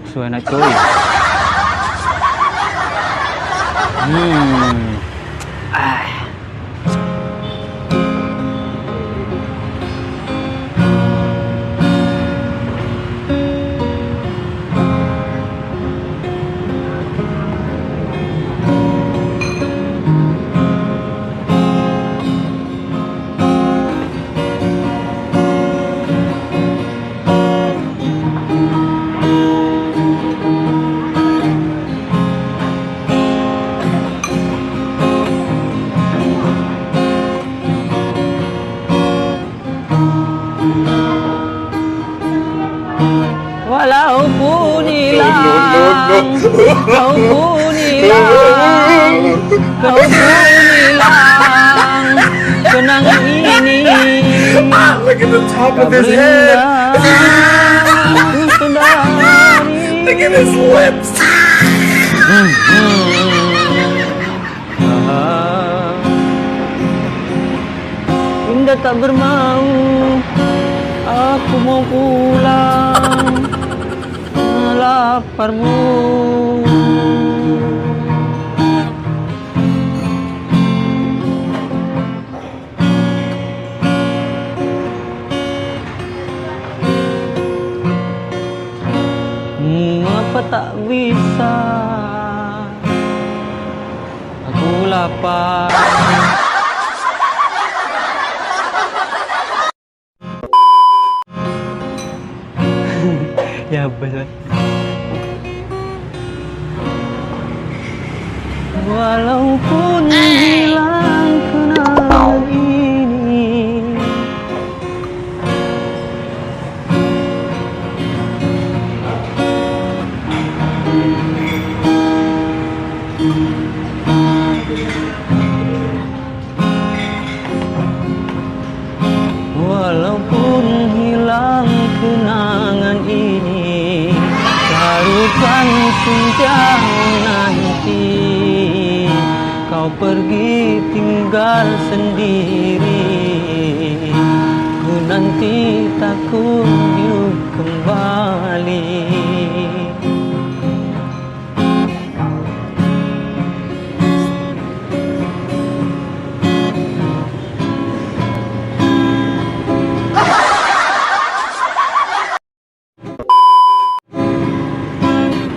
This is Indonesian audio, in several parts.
bakso enak coy. Walaupun hilang, kau pun hilang, kau pun hilang, kenangan ini. Look at the top of his head. Look at his lips. Indah tak bermau, aku mau pulang. Laparmu apa tak bisa, aku lapar. Ya betul. Walaupun hilang kenangan ini, walaupun hilang kenangan ini, taruhkan sejauh nanti kau pergi tinggal sendiri, ku nanti tak kunjung kembali.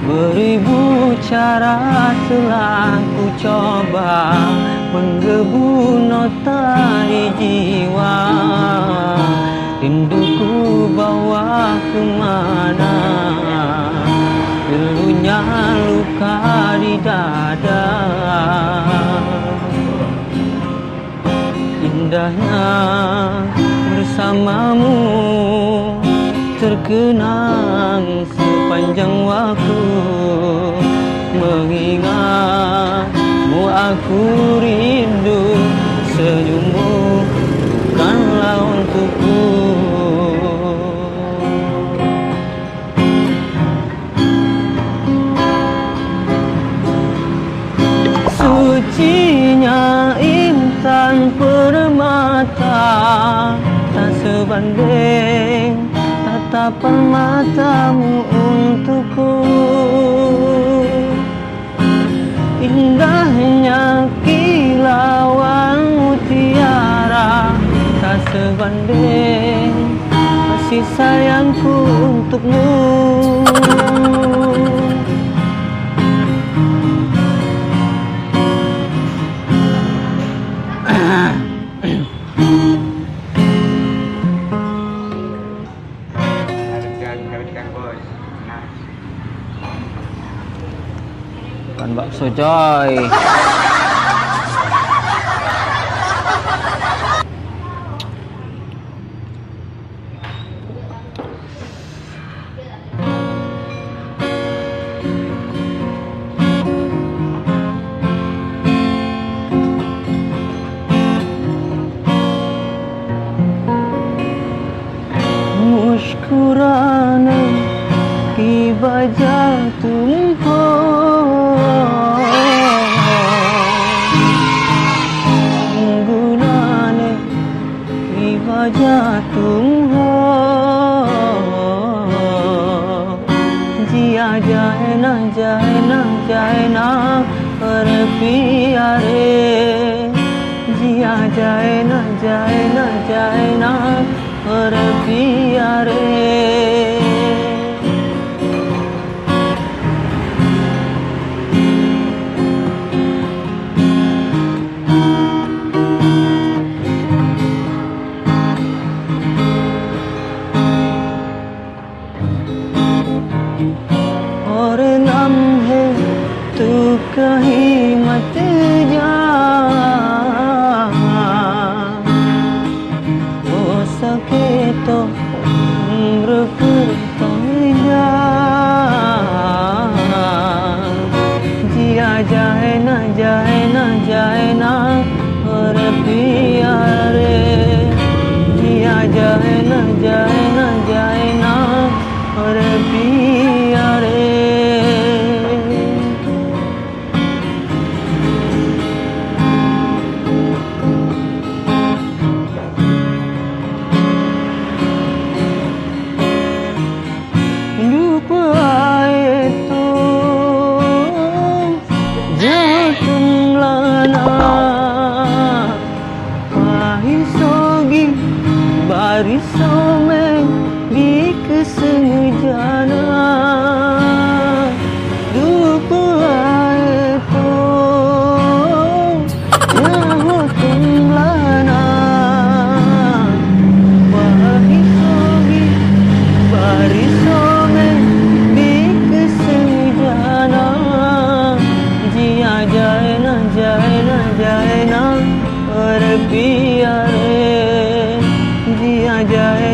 Beribu cara telah ku coba menggebu nota di jiwa, rinduku bawa kemana, pilunya luka di dada. Indahnya bersamamu terkenang sepanjang waktu, mengingatmu aku rindu, senyummu bukanlah untukku. Sucinya intan permata tak sebanding tatapan matamu untukku. Indahnya kilauan mutiara tak sebanding kasih sayangku untukmu. Makan bakso coy. Mushkurana की वजह तुम हो, गुनाने की वजह तुम हो, जिया जाए ना और पिया रे, जिया जाए ना जाए ना और पिया रे। और लम्हे तू कहीं मत जा, हो सके तो उम्र भर तुम जा, जिया जाए ना और पिया रे, जिया जाए ना और पिया रे। डूब आए तो जहाँ तुम लाना, ख्वाहिशों की बारिशों में भीग संग जाना। डूब आए तो जहाँ तुम लाना, ख्वाहिशों की बारिशों में भीग संग जाना। जिया जाए ना और पिया रे, जिया जाए